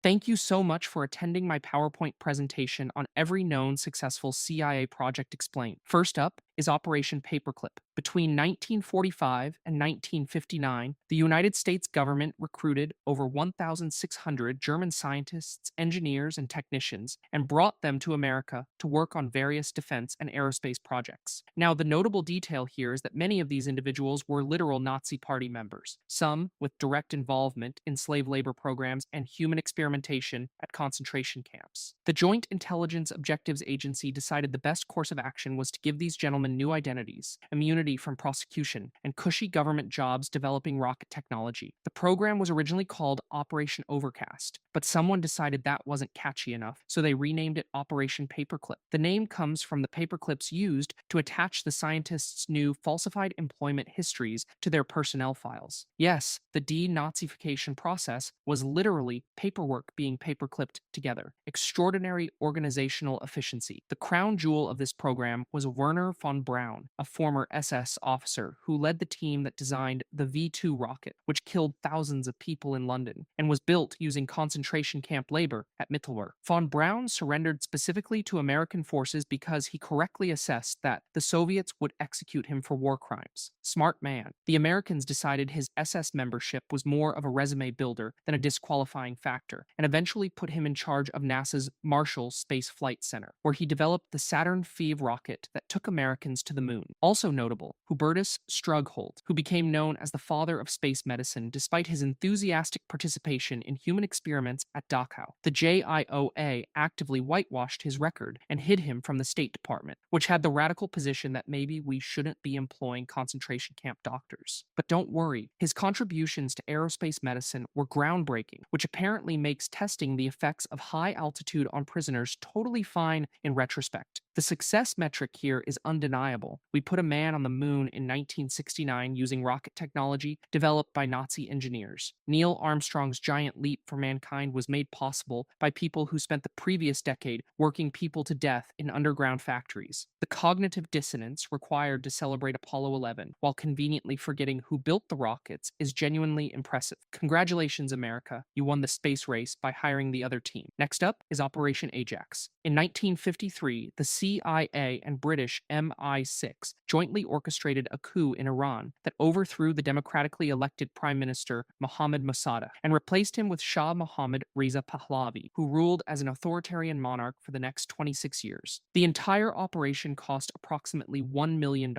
Thank you so much for attending my PowerPoint presentation on every known successful CIA project explained. First up is Operation Paperclip. Between 1945 and 1959, the United States government recruited over 1,600 German scientists, engineers, and technicians and brought them to America to work on various defense and aerospace projects. Now, the notable detail here is that many of these individuals were literal Nazi Party members, some with direct involvement in slave labor programs and human experimentation at concentration camps. The Joint Intelligence Objectives Agency decided the best course of action was to give these gentlemen new identities, immunity from prosecution, and cushy government jobs developing rocket technology. The program was originally called Operation Overcast, but someone decided that wasn't catchy enough, so they renamed it Operation Paperclip. The name comes from the paperclips used to attach the scientists' new falsified employment histories to their personnel files. Yes, the denazification process was literally paperwork being paperclipped together. Extraordinary organizational efficiency. The crown jewel of this program was Werner von Braun, a former SS officer who led the team that designed the V 2 rocket, which killed thousands of people in London and was built using concentration camp labor at Mittelwerk. Von Braun surrendered specifically to American forces because he correctly assessed that the Soviets would execute him for war crimes. Smart man. The Americans decided his SS membership was more of a resume builder than a disqualifying factor, and eventually put him in charge of NASA's Marshall Space Flight Center, where he developed the Saturn V rocket that took Americans to the moon. Also notable, Hubertus Strughold, who became known as the father of space medicine despite his enthusiastic participation in human experiments at Dachau. The JIOA actively whitewashed his record and hid him from the State Department, which had the radical position that maybe we shouldn't be employing concentration camp doctors. But don't worry, his contributions to aerospace medicine were groundbreaking, which apparently makes testing the effects of high altitude on prisoners totally fine in retrospect. The success metric here is undeniable. We put a man on the moon in 1969 using rocket technology developed by Nazi engineers. Neil Armstrong's giant leap for mankind was made possible by people who spent the previous decade working people to death in underground factories. The cognitive dissonance required to celebrate Apollo 11 while conveniently forgetting who built the rockets is genuinely impressive. Congratulations, America. You won the space race by hiring the other team. Next up is Operation Ajax. In 1953, the CIA and British MI6 jointly orchestrated a coup in Iran that overthrew the democratically elected Prime Minister Mohammad Mossadegh and replaced him with Shah Mohammad Reza Pahlavi, who ruled as an authoritarian monarch for the next 26 years. The entire operation cost approximately $1 million,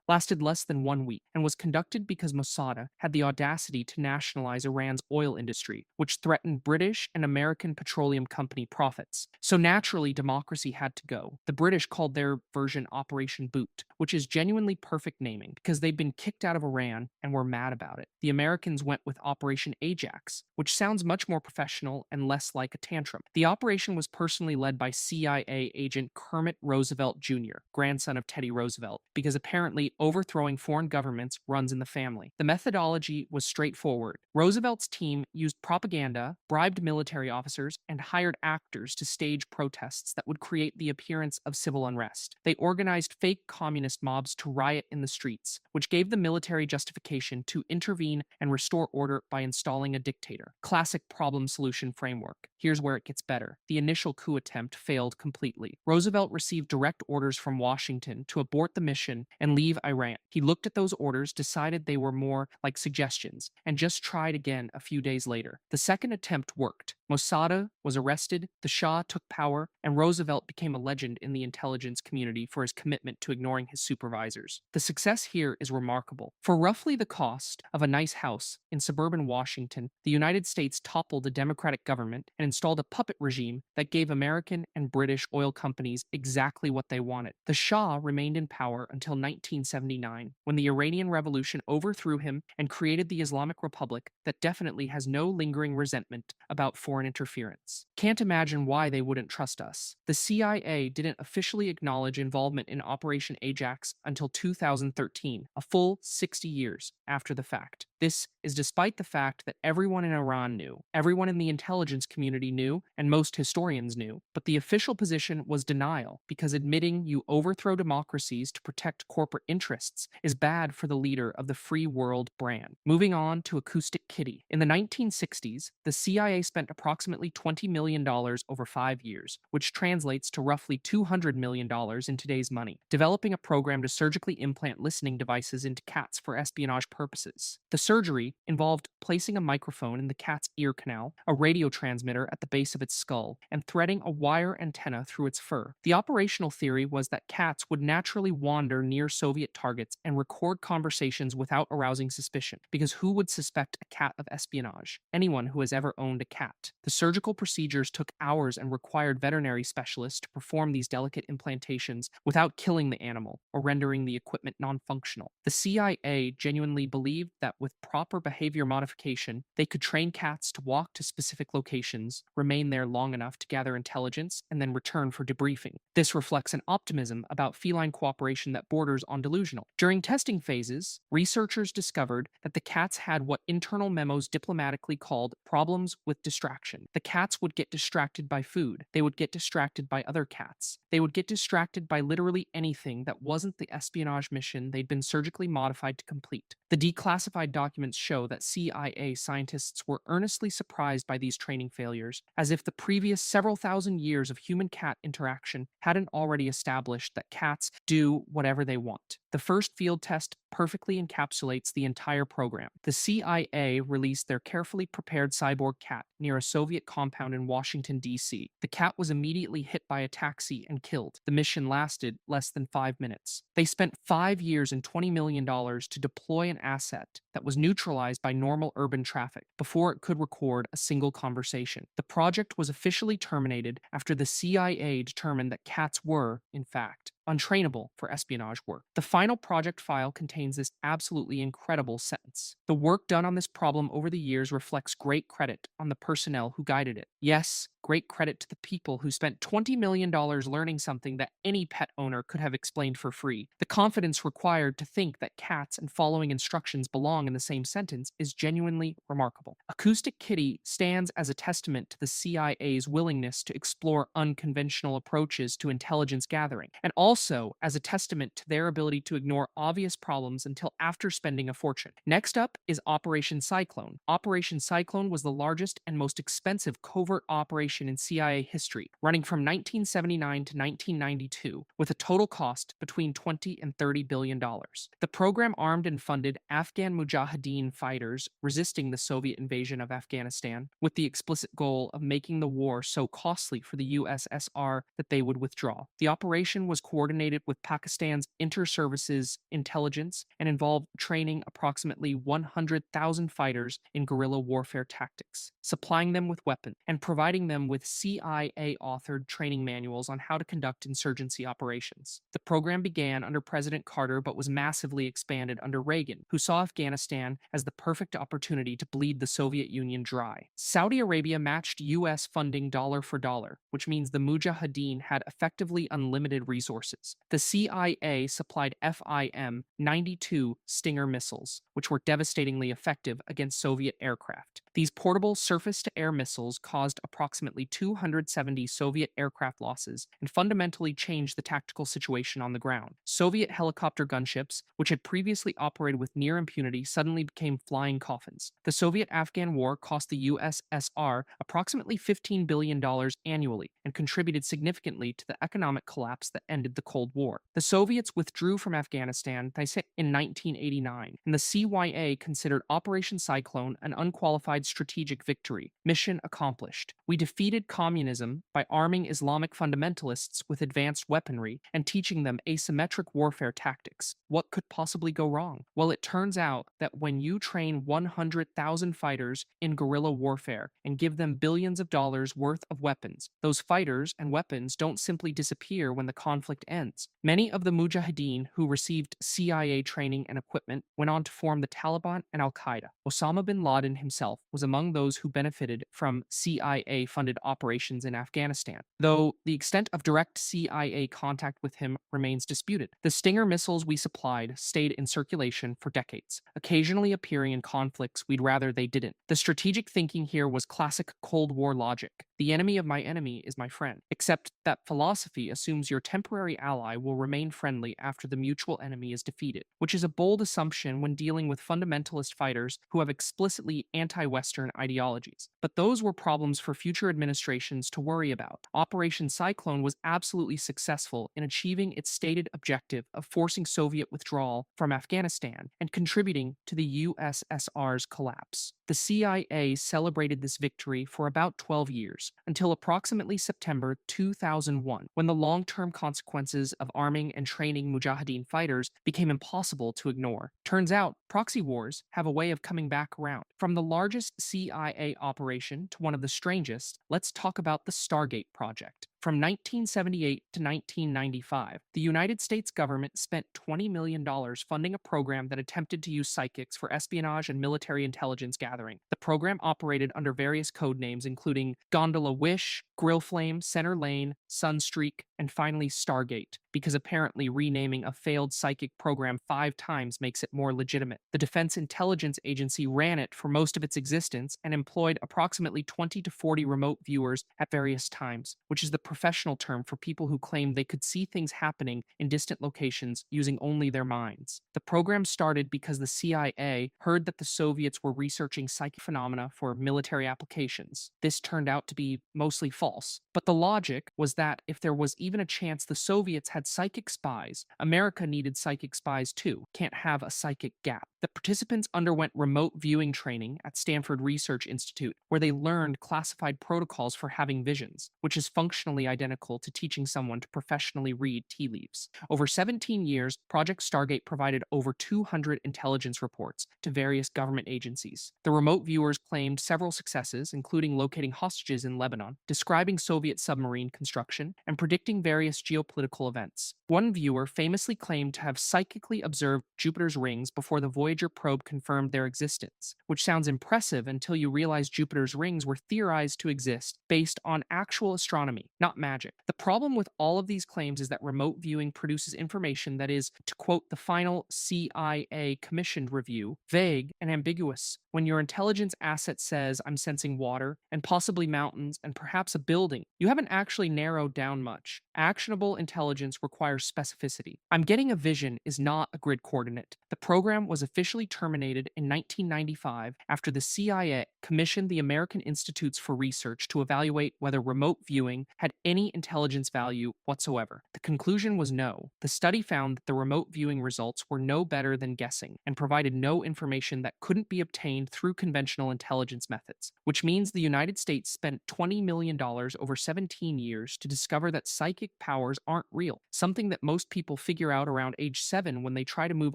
lasted less than 1 week, and was conducted because Mossadegh had the audacity to nationalize Iran's oil industry, which threatened British and American petroleum company profits. So naturally, democracy had to go. The British called their version Operation Boot, which is genuinely perfect naming because they'd been kicked out of Iran and were mad about it. The Americans went with Operation Ajax, which sounds much more professional and less like a tantrum. The operation was personally led by CIA agent Kermit Roosevelt Jr., grandson of Teddy Roosevelt, because apparently overthrowing foreign governments runs in the family. The methodology was straightforward. Roosevelt's team used propaganda, bribed military officers, and hired actors to stage protests that would create the appearance of civil unrest. They organized fake communist mobs to riot in the streets, which gave the military justification to intervene and restore order by installing a dictator. Classic problem solution framework. Here's where it gets better. The initial coup attempt failed completely. Roosevelt received direct orders from Washington to abort the mission and leave Iran. He looked at those orders, decided they were more like suggestions, and just tried again a few days later. The second attempt worked. Mossadegh was arrested, the Shah took power, and Roosevelt became a legend in the intelligence community for his commitment to ignoring his supervisors. The success here is remarkable. For roughly the cost of a nice house in suburban Washington, the United States toppled a democratic government and installed a puppet regime that gave American and British oil companies exactly what they wanted. The Shah remained in power until 1979, when the Iranian Revolution overthrew him and created the Islamic Republic that definitely has no lingering resentment about foreign interference. Can't imagine why they wouldn't trust us. The CIA didn't officially acknowledge involvement in Operation Ajax until 2013, a full 60 years after the fact. This is despite the fact that everyone in Iran knew, everyone in the intelligence community knew, and most historians knew. But the official position was denial, because admitting you overthrow democracies to protect corporate interests is bad for the leader of the free world brand. Moving on to Acoustic Kitty. In the 1960s, the CIA spent approximately $20 million over 5 years, which translates to roughly $200 million in today's money, developing a program to surgically implant listening devices into cats for espionage purposes. The surgery involved placing a microphone in the cat's ear canal, a radio transmitter at the base of its skull, and threading a wire antenna through its fur. The operational theory was that cats would naturally wander near Soviet targets and record conversations without arousing suspicion, because who would suspect a cat of espionage? Anyone who has ever owned a cat. The surgical procedures took hours and required veterinary specialists to perform these delicate implantations without killing the animal or rendering the equipment non-functional. The CIA genuinely believed that with proper behavior modification, they could train cats to walk to specific locations, remain there long enough to gather intelligence, and then return for debriefing. This reflects an optimism about feline cooperation that borders on delusional. During testing phases, researchers discovered that the cats had what internal memos diplomatically called problems with distraction. The cats would get distracted by food. They would get distracted by other cats. They would get distracted by literally anything that wasn't the espionage mission they'd been surgically modified to complete. The declassified documents show that CIA scientists were earnestly surprised by these training failures, as if the previous several thousand years of human cat interaction hadn't already established that cats do whatever they want. The first field test perfectly encapsulates the entire program. The CIA released their carefully prepared cyborg cat near a Soviet compound in Washington, D.C. The cat was immediately hit by a taxi and killed. The mission lasted less than 5 minutes. They spent 5 years and $20 million to deploy an asset that was neutralized by normal urban traffic before it could record a single conversation. The project was officially terminated after the CIA determined that cats were, in fact, untrainable for espionage work. The final project file contains this absolutely incredible sentence. The work done on this problem over the years reflects great credit on the personnel who guided it. Yes, great credit to the people who spent $20 million learning something that any pet owner could have explained for free. The confidence required to think that cats and following instructions belong in the same sentence is genuinely remarkable. Acoustic Kitty stands as a testament to the CIA's willingness to explore unconventional approaches to intelligence gathering, and also as a testament to their ability to ignore obvious problems until after spending a fortune. Next up is Operation Cyclone. Operation Cyclone was the largest and most expensive covert operation in CIA history, running from 1979 to 1992, with a total cost between $20 and $30 billion. The program armed and funded Afghan Mujahideen fighters resisting the Soviet invasion of Afghanistan, with the explicit goal of making the war so costly for the USSR that they would withdraw. The operation was coordinated with Pakistan's inter-services intelligence and involved training approximately 100,000 fighters in guerrilla warfare tactics, supplying them with weapons, and providing them with CIA-authored training manuals on how to conduct insurgency operations. The program began under President Carter but was massively expanded under Reagan, who saw Afghanistan as the perfect opportunity to bleed the Soviet Union dry. Saudi Arabia matched U.S. funding dollar for dollar, which means the Mujahideen had effectively unlimited resources. The CIA supplied FIM-92 Stinger missiles, which were devastatingly effective against Soviet aircraft. These portable surface-to-air missiles caused approximately 270 Soviet aircraft losses and fundamentally changed the tactical situation on the ground. Soviet helicopter gunships, which had previously operated with near impunity, suddenly became flying coffins. The Soviet-Afghan War cost the USSR approximately $15 billion annually and contributed significantly to the economic collapse that ended the Cold War. The Soviets withdrew from Afghanistan in 1989, and the CYA considered Operation Cyclone an unqualified strategic victory. Mission accomplished. We defeated communism by arming Islamic fundamentalists with advanced weaponry and teaching them asymmetric warfare tactics. What could possibly go wrong? Well, it turns out that when you train 100,000 fighters in guerrilla warfare and give them billions of dollars worth of weapons, those fighters and weapons don't simply disappear when the conflict ends. Many of the Mujahideen who received CIA training and equipment went on to form the Taliban and Al-Qaeda. Osama bin Laden himself was among those who benefited from CIA-funded limited operations in Afghanistan, though the extent of direct CIA contact with him remains disputed. The Stinger missiles we supplied stayed in circulation for decades, occasionally appearing in conflicts we'd rather they didn't. The strategic thinking here was classic Cold War logic. The enemy of my enemy is my friend, except that philosophy assumes your temporary ally will remain friendly after the mutual enemy is defeated, which is a bold assumption when dealing with fundamentalist fighters who have explicitly anti-Western ideologies. But those were problems for future administrations to worry about. Operation Cyclone was absolutely successful in achieving its stated objective of forcing Soviet withdrawal from Afghanistan and contributing to the USSR's collapse. The CIA celebrated this victory for about 12 years, until approximately September 2001, when the long-term consequences of arming and training Mujahideen fighters became impossible to ignore. Turns out, proxy wars have a way of coming back around. From the largest CIA operation to one of the strangest, let's talk about the Stargate project. From 1978 to 1995, the United States government spent $20 million funding a program that attempted to use psychics for espionage and military intelligence gathering. The program operated under various code names, including Gondola Wish, Grill Flame, Center Lane, Sunstreak, and finally Stargate, because apparently renaming a failed psychic program 5 times makes it more legitimate. The Defense Intelligence Agency ran it for most of its existence and employed approximately 20 to 40 remote viewers at various times, which is the professional term for people who claimed they could see things happening in distant locations using only their minds. The program started because the CIA heard that the Soviets were researching psychic phenomena for military applications. This turned out to be mostly false, but the logic was that if there was even a chance the Soviets had psychic spies, America needed psychic spies too. Can't have a psychic gap. The participants underwent remote viewing training at Stanford Research Institute, where they learned classified protocols for having visions, which is functionally identical to teaching someone to professionally read tea leaves. Over 17 years, Project Stargate provided over 200 intelligence reports to various government agencies. The remote viewers claimed several successes, including locating hostages in Lebanon, describing Soviet submarine construction, and predicting various geopolitical events. One viewer famously claimed to have psychically observed Jupiter's rings before the Voyager probe confirmed their existence, which sounds impressive until you realize Jupiter's rings were theorized to exist based on actual astronomy, not magic. The problem with all of these claims is that remote viewing produces information that is, to quote the final CIA commissioned review, vague and ambiguous. When your intelligence asset says, I'm sensing water, and possibly mountains, and perhaps a building, you haven't actually narrowed down much. Actionable intelligence requires specificity. I'm getting a vision is not a grid coordinate. The program was officially terminated in 1995 after the CIA commissioned the American Institutes for Research to evaluate whether remote viewing had any intelligence value whatsoever. The conclusion was no. The study found that the remote viewing results were no better than guessing and provided no information that couldn't be obtained through conventional intelligence methods, which means the United States spent $20 million over 17 years to discover that psychic powers aren't real, something that most people figure out around age 7 when they try to move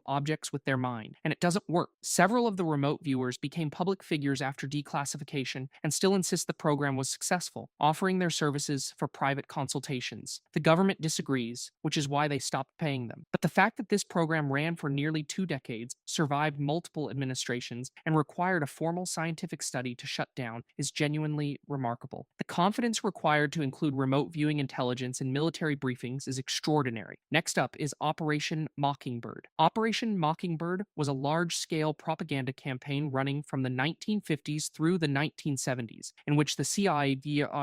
objects with their mind, and it doesn't work. Several of the remote viewers became public figures after declassification and still insist the program was successful, offering their services for private consultations. The government disagrees, which is why they stopped paying them. But the fact that this program ran for nearly 2 decades, survived multiple administrations, and required a formal scientific study to shut down is genuinely remarkable. The confidence required to include remote viewing intelligence in military briefings is extraordinary. Next up is Operation Mockingbird. Operation Mockingbird was a large-scale propaganda campaign running from the 1950s through the 1970s, in which the CIA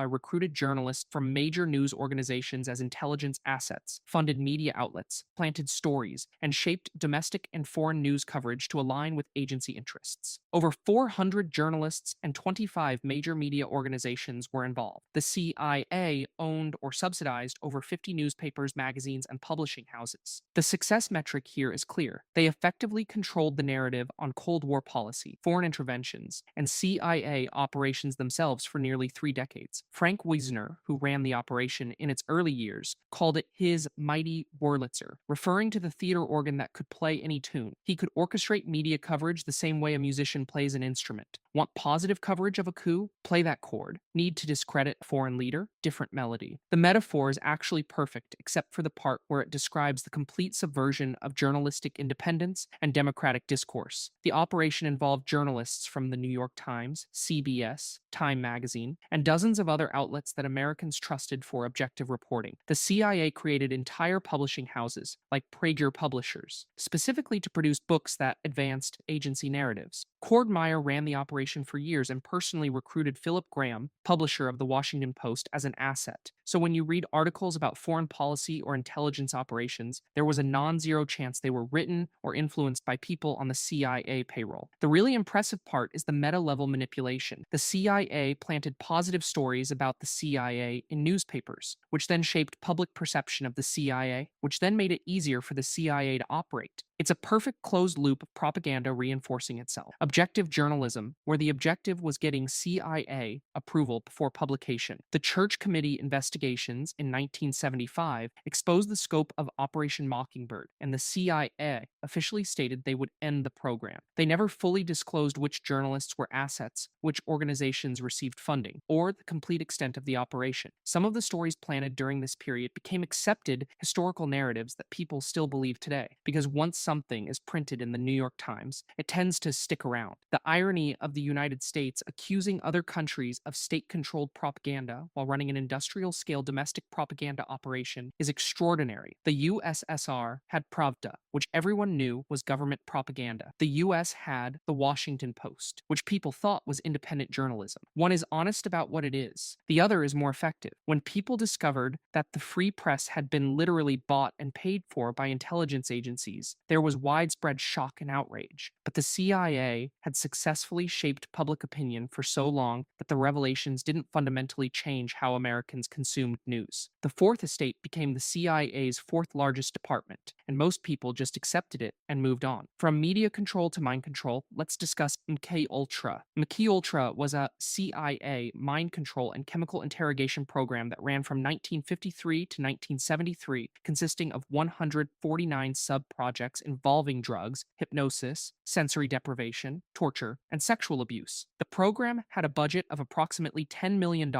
recruited journalists from major news organizations as intelligence assets, funded media outlets, planted stories, and shaped domestic and foreign news coverage to align with agency interests. Over 400 journalists and 25 major media organizations were involved. The CIA owned or subsidized over 50 newspapers, magazines, and publishing houses. The success metric here is clear. They effectively controlled the narrative on Cold War policy, foreign interventions, and CIA operations themselves for nearly 3 decades. Frank Wisner, who ran the operation in its early years, called it his mighty Wurlitzer, referring to the theater organ that could play any tune. He could orchestrate media coverage the same way a musician plays an instrument. Want positive coverage of a coup? Play that chord. Need to discredit a foreign leader? Different melody. The metaphor is actually perfect except for the part where it describes the complete subversion of journalistic independence and democratic discourse. The operation involved journalists from the New York Times, CBS, Time Magazine, and dozens of other outlets that Americans trusted for objective reporting. The CIA created entire publishing houses, like Prager Publishers, specifically to produce books that advanced agency narratives. Cord Meyer ran the operation for years and personally recruited Philip Graham, publisher of the Washington Post, as an asset. So when you read articles about foreign policy or intelligence operations, there was a non zero chance they were written or influenced by people on the CIA payroll. The really impressive part is the meta level manipulation. The CIA planted positive stories about the CIA in newspapers, which then shaped public perception of the CIA, which then made it easier for the CIA to operate. It's a perfect closed loop of propaganda reinforcing itself. Objective journalism, where the objective was getting CIA approval before publication. The Church Committee investigations in 1975 exposed the scope of Operation Mockingbird, and the CIA officially stated they would end the program. They never fully disclosed which journalists were assets, which organizations received funding, or the complete extent of the operation. Some of the stories planted during this period became accepted historical narratives that people still believe today, because once something is printed in the New York Times, it tends to stick around. The irony of the United States accusing other countries of state controlled propaganda while running an industrial scale domestic propaganda operation is extraordinary. The USSR had Pravda, which everyone knew was government propaganda. The US had the Washington Post, which people thought was independent journalism. One is honest about what it is, the other is more effective. When people discovered that the free press had been literally bought and paid for by intelligence agencies, there was widespread shock and outrage. But the CIA had successfully shaped public opinion for so long that the revelations didn't fundamentally change how Americans consumed news. The Fourth Estate became the CIA's fourth largest department, and most people just accepted it and moved on. From media control to mind control, let's discuss MK-Ultra. MK-Ultra was a CIA mind control and chemical interrogation program that ran from 1953 to 1973, consisting of 149 sub-projects involving drugs, hypnosis, sensory deprivation, torture, and sexual abuse. The program had a budget of approximately $10 million,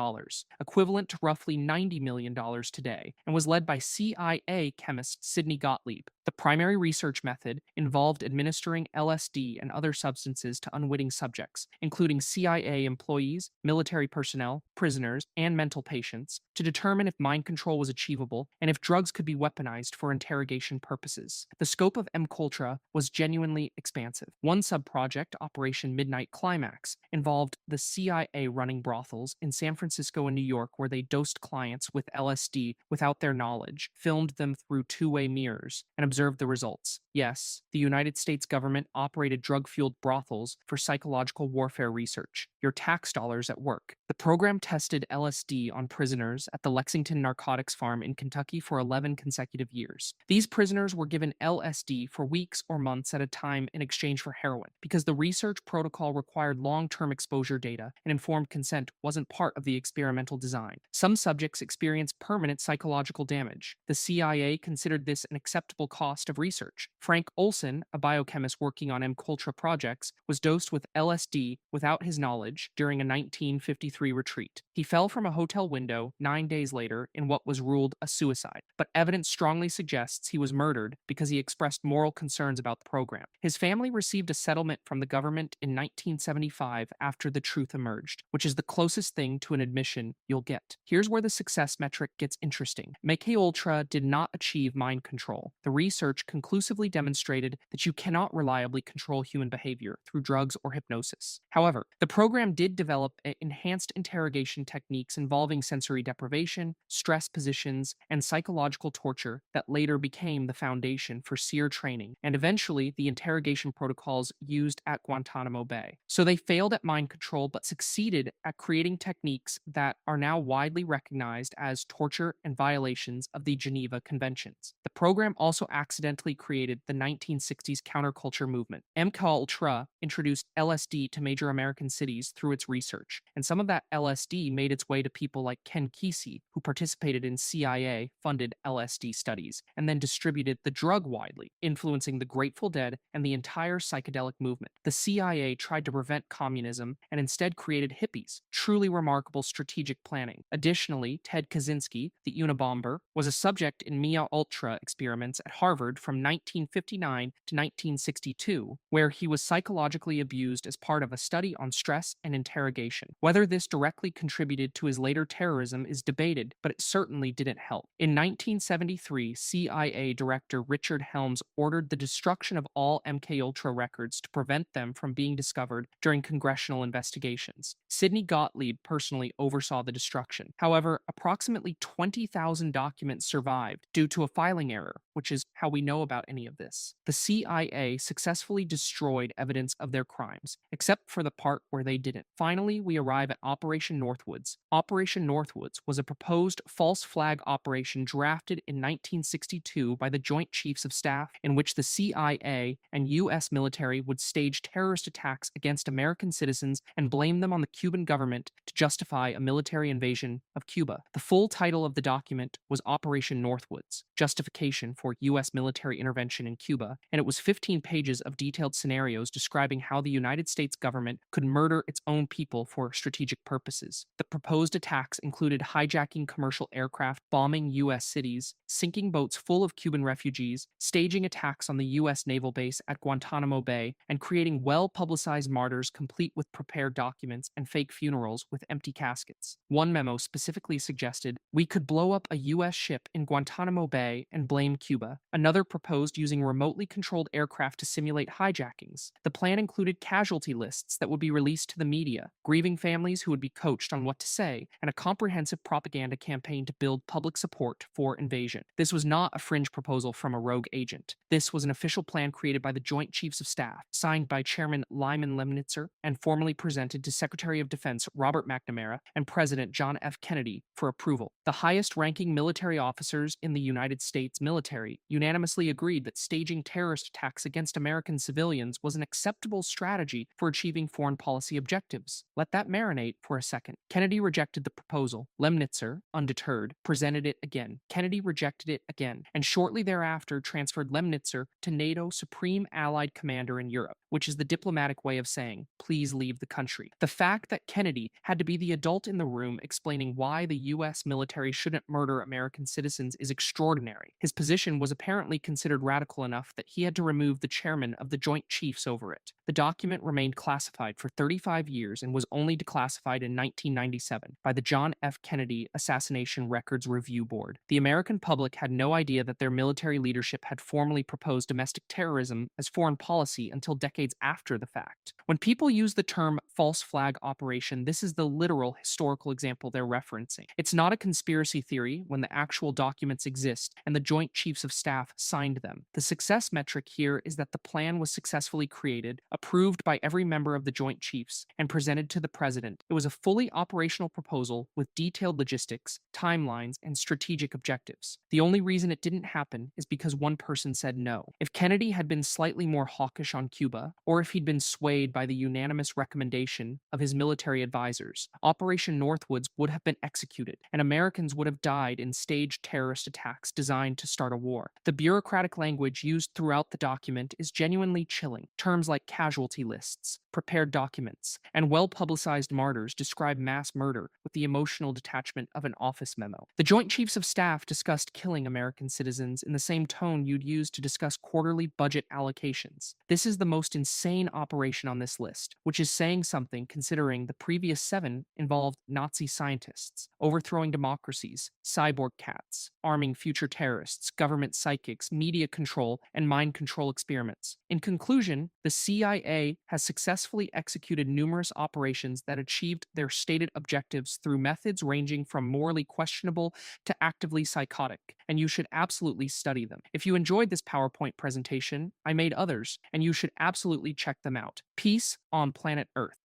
equivalent to roughly $90 million today, and was led by CIA chemist Sidney Gottlieb. The primary research method involved administering LSD and other substances to unwitting subjects, including CIA employees, military personnel, prisoners, and mental patients, to determine if mind control was achievable and if drugs could be weaponized for interrogation purposes. The scope of MKUltra was genuinely expansive. One subproject, Operation Midnight Climax, involved the CIA running brothels in San Francisco and New York where they dosed clients with LSD without their knowledge, filmed them through two-way mirrors, and observed the results. Yes, the United States government operated drug-fueled brothels for psychological warfare research. Your tax dollars at work. The program tested LSD on prisoners at the Lexington Narcotics Farm in Kentucky for 11 consecutive years. These prisoners were given LSD for weeks or months at a time in exchange for heroin, because the research protocol required long-term exposure data and informed consent wasn't part of the experimental design. Some subjects experienced permanent psychological damage. The CIA considered this an acceptable cost of research. Frank Olson, a biochemist working on MKUltra projects, was dosed with LSD without his knowledge during a 1953 retreat. He fell from a hotel window 9 days later in what was ruled a suicide, but evidence strongly suggests he was murdered because he expressed moral concerns about the program. His family received a settlement from the government in 1975 after the truth emerged, which is the closest thing to an admission you'll get. Here's where the success metric gets interesting. MKUltra did not achieve mind control. The research conclusively demonstrated that you cannot reliably control human behavior through drugs or hypnosis. However, the program did develop enhanced interrogation techniques involving sensory deprivation, stress positions, and psychological torture that later became the foundation for SEER training and eventually the interrogation protocols used at Guantanamo Bay. So they failed at mind control but succeeded at creating techniques that are now widely recognized as torture and violations of the Geneva Conventions. The program also accidentally created the 1960s counterculture movement. MKUltra introduced LSD to major American cities through its research, and some of that LSD made its way to people like Ken Kesey, who participated in CIA-funded LSD studies and then distributed the drug widely, influencing the Grateful Dead and the entire psychedelic movement. The CIA tried to prevent communism and instead created hippies, truly remarkable strategic planning. Additionally, Ted Kaczynski, the Unabomber, was a subject in MIA Ultra experiments at Harvard from 1959 to 1962, where he was psychologically abused as part of a study on stress and interrogation. Whether this directly contributed to his later terrorism is debated, but it certainly didn't help. In 1973, CIA Director Richard Helms ordered the destruction of all MKUltra records to prevent them from being discovered during congressional investigations. Sidney Gottlieb personally oversaw the destruction. However, approximately 20,000 documents survived due to a filing error, which is how we know about any of this. The CIA successfully destroyed evidence of their crimes, except for the part where they didn't. Finally, we arrive at Operation Northwoods. Operation Northwoods was a proposed false flag operation drafted in 1962 by the Joint Chiefs of Staff, in which the CIA and U.S. military would stage terrorist attacks against American citizens and blame them on the Cuban government to justify a military invasion of Cuba. The full title of the document was Operation Northwoods, Justification for U.S. Military Intervention in Cuba, and it was 15 pages of detailed scenarios describing how the United States government could murder its own people for strategic purposes. The proposed attacks included hijacking commercial aircraft, bombing U.S. cities, sinking boats full of Cuban refugees, staging attacks on the U.S. naval base at Guantanamo Bay, and creating well-publicized martyrs complete with prepared documents and fake funerals with empty caskets. One memo specifically suggested we could blow up a U.S. ship in Guantanamo Bay and blame Cuba. Another proposed using remotely controlled aircraft to simulate hijackings. The plan included casualty lists that would be released to the media, grieving families who would be coached on what to say, and a comprehensive propaganda campaign to build public support for invasion. This was not a fringe proposal from a rogue agent. This was an official plan created by the Joint Chiefs of Staff, signed by Chairman Lyman Lemnitzer, and formally presented to Secretary of Defense Robert McNamara and President John F. Kennedy for approval. The highest-ranking military officers in the United States military unanimously agreed that staging terrorist attacks against American civilians was an acceptable strategy for achieving foreign policy objectives. Let that marinate for a second. Kennedy rejected the proposal. Lemnitzer, undeterred, presented it again. Kennedy rejected it again, and shortly thereafter transferred Lemnitzer to NATO Supreme Allied Commander in Europe, which is the diplomatic way of saying, please leave the country. The fact that Kennedy had to be the adult in the room explaining why the U.S. military shouldn't murder American citizens is extraordinary. His position was apparently considered radical enough that he had to remove the chairman of the Joint Chiefs over it. The document remained classified for 35 years and was only declassified in 1997 by the John F. Kennedy Assassination Records Review Board. The American public had no idea that their military leadership had formally proposed domestic terrorism as foreign policy until decades after the fact. When people use the term false flag operation, this is the literal historical example they're referencing. It's not a conspiracy theory when the actual documents exist and the Joint Chiefs of Staff signed them. The success metric here is that the plan was successfully created, approved by every member of the Joint Chiefs, and presented to the president. It was a fully operational proposal with detailed logistics, timelines, and strategic objectives. The only reason it didn't happen is because one person said no. If Kennedy had been slightly more hawkish on Cuba, or if he'd been swayed by the unanimous recommendation of his military advisors, Operation Northwoods would have been executed, and Americans would have died in staged terrorist attacks designed to start a war. The bureaucratic language used throughout the document is genuinely chilling. Terms like casualty lists, prepared documents, and well-publicized martyrs describe mass murder with the emotional detachment of an office memo. The Joint Chiefs of Staff discussed killing American citizens in the same tone you'd use to discuss quarterly budget allocations. This is the most insane operation on this list, which is saying something considering the previous 7 involved Nazi scientists, overthrowing democracies, cyborg cats, arming future terrorists, government psychics, media control, and mind control experiments. In conclusion, the CIA has successfully executed numerous operations that achieved their stated objectives through methods ranging from morally questionable to actively psychotic, and you should absolutely study them. If you enjoyed this PowerPoint presentation, I made others, and you should absolutely check them out. Peace on planet Earth.